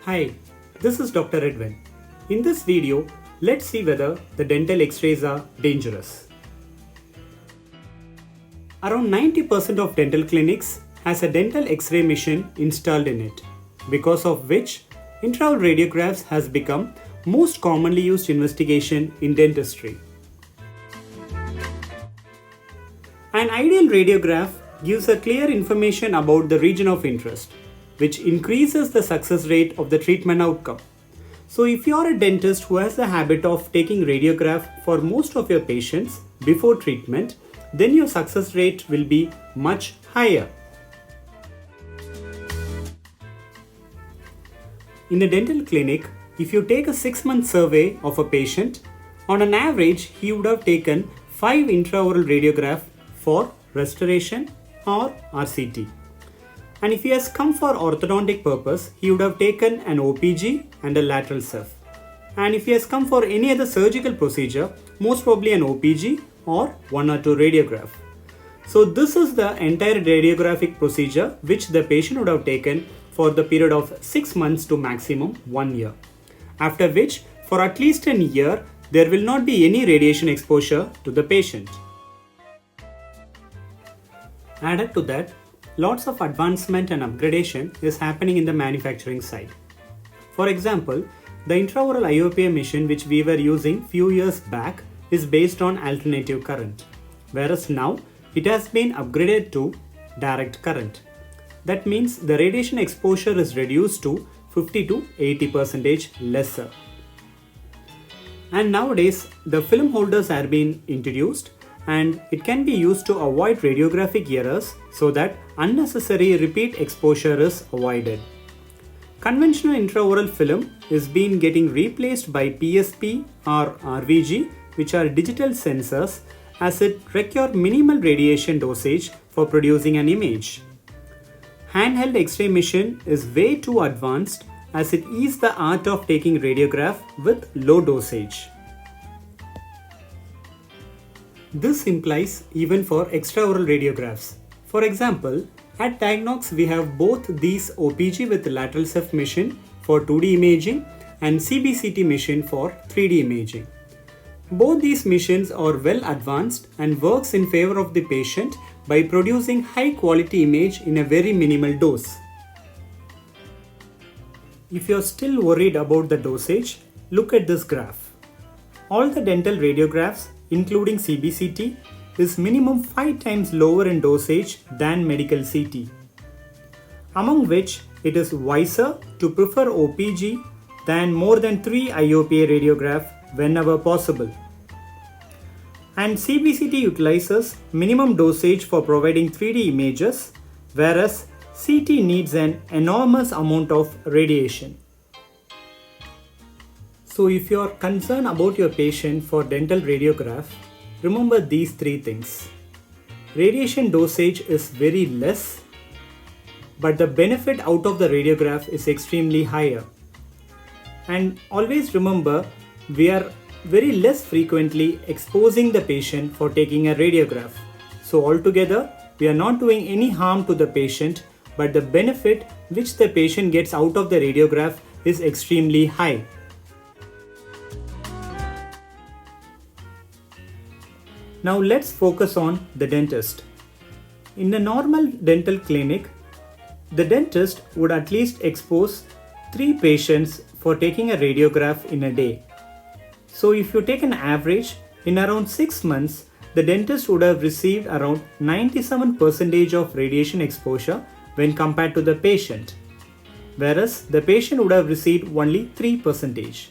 Hi, this is Dr. Edwin. In this video, let's see whether the dental x-rays are dangerous. Around 90% of dental clinics has a dental x-ray machine installed in it, because of which intraoral radiographs has become most commonly used investigation in dentistry. An ideal radiograph gives a clear information about the region of interest, which increases the success rate of the treatment outcome. So if you are a dentist who has the habit of taking radiograph for most of your patients before treatment, then your success rate will be much higher. In a dental clinic, if you take a 6-month survey of a patient, on an average he would have taken 5 intraoral radiograph for restoration or RCT. And if he has come for orthodontic purpose, he would have taken an OPG and a lateral ceph. And if he has come for any other surgical procedure, most probably an OPG or 1 or 2 radiograph. So this is the entire radiographic procedure which the patient would have taken for the period of 6 months to maximum 1 year. After which, for at least a year, there will not be any radiation exposure to the patient. Added to that, lots of advancement and upgradation is happening in the manufacturing side. For example, the intraoral IOPA machine which we were using few years back is based on alternative current, whereas now it has been upgraded to direct current. That means the radiation exposure is reduced to 50 to 80% lesser. And nowadays the film holders are being introduced, and it can be used to avoid radiographic errors so that unnecessary repeat exposure is avoided. Conventional intraoral film is being getting replaced by PSP or RVG, which are digital sensors, as it require minimal radiation dosage for producing an image. Handheld X-ray machine is way too advanced, as it is the art of taking radiograph with low dosage. This implies even for extraoral radiographs. For example, at Diagnox we have both these OPG with lateral ceph machine for 2D imaging and CBCT machine for 3D imaging. Both these machines are well advanced and works in favor of the patient by producing high quality image in a very minimal dose. If you are still worried about the dosage, look at this graph. All the dental radiographs including CBCT is minimum 5 times lower in dosage than medical CT, among which it is wiser to prefer OPG than more than 3 IOPA radiograph whenever possible. And CBCT utilizes minimum dosage for providing 3D images, whereas CT needs an enormous amount of radiation. So if you are concerned about your patient for dental radiograph, remember these 3 things. Radiation dosage is very less, but the benefit out of the radiograph is extremely higher. And always remember, we are very less frequently exposing the patient for taking a radiograph. So altogether, we are not doing any harm to the patient, but the benefit which the patient gets out of the radiograph is extremely high. Now let's focus on the dentist. In a normal dental clinic, the dentist would at least expose 3 patients for taking a radiograph in a day. So if you take an average, in around 6 months, the dentist would have received around 97% of radiation exposure when compared to the patient, whereas the patient would have received only 3%.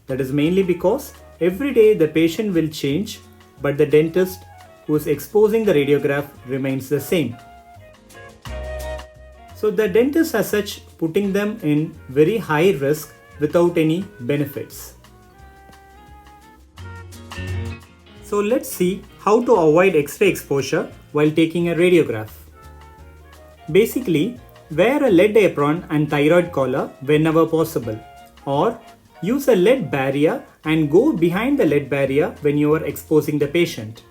That is mainly because every day the patient will change, but the dentist who is exposing the radiograph remains the same. So the dentist as such putting them in very high risk without any benefits. So let's see how to avoid X-ray exposure while taking a radiograph. Basically, wear a lead apron and thyroid collar whenever possible, or use a lead barrier and go behind the lead barrier when you are exposing the patient.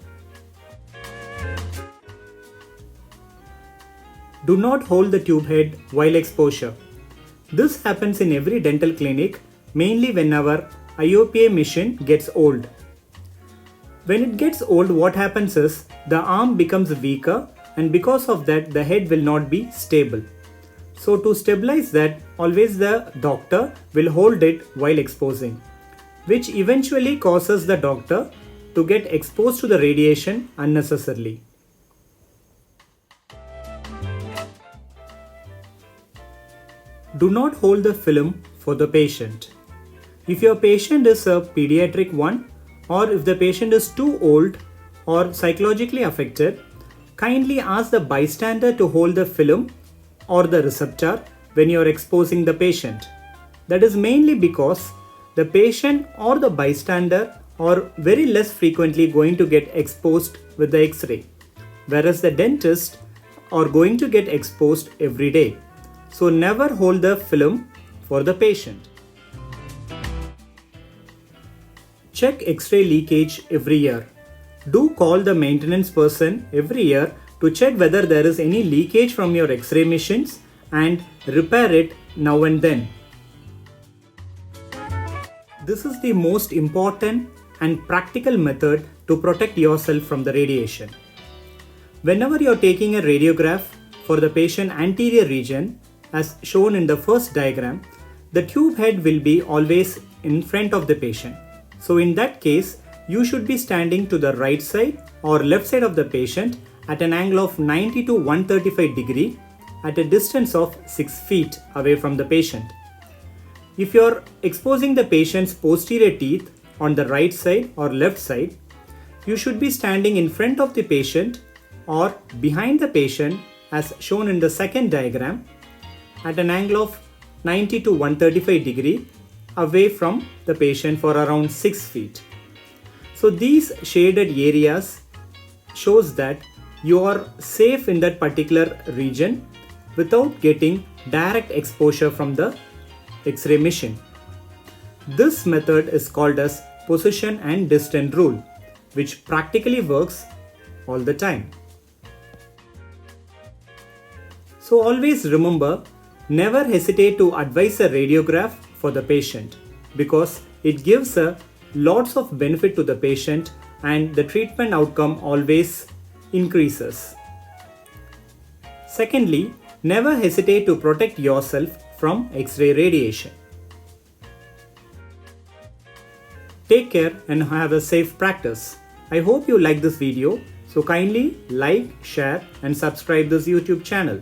Do not hold the tube head while exposure. This happens in every dental clinic, mainly when our IOPA machine gets old. When it gets old, what happens is the arm becomes weaker, and because of that the head will not be stable. So to stabilize that, always the doctor will hold it while exposing, which eventually causes the doctor to get exposed to the radiation unnecessarily. Do not hold the film for the patient. If your patient is a pediatric one, or if the patient is too old or psychologically affected, kindly ask the bystander to hold the film or the receptor when you are exposing the patient. That is mainly because the patient or the bystander are very less frequently going to get exposed with the X-ray, whereas the dentist are going to get exposed every day. So never hold the film for the patient. Check X-ray leakage every year. Do call the maintenance person every year to check whether there is any leakage from your X-ray machines and repair it now and then. This is the most important and practical method to protect yourself from the radiation. Whenever you are taking a radiograph for the patient anterior region, as shown in the first diagram, the tube head will be always in front of the patient. So in that case, you should be standing to the right side or left side of the patient at an angle of 90 to 135 degree at a distance of 6 feet away from the patient. If you are exposing the patient's posterior teeth on the right side or left side, you should be standing in front of the patient or behind the patient as shown in the second diagram at an angle of 90 to 135 degree away from the patient for around 6 feet. So these shaded areas shows that you are safe in that particular region without getting direct exposure from the X-ray machine. This method is called as position and distance rule, which practically works all the time. So always remember, never hesitate to advise a radiograph for the patient because it gives a lots of benefit to the patient and the treatment outcome always increases. Secondly, never hesitate to protect yourself from X-ray radiation. Take care and have a safe practice. I hope you like this video, so kindly like, share and subscribe this YouTube channel.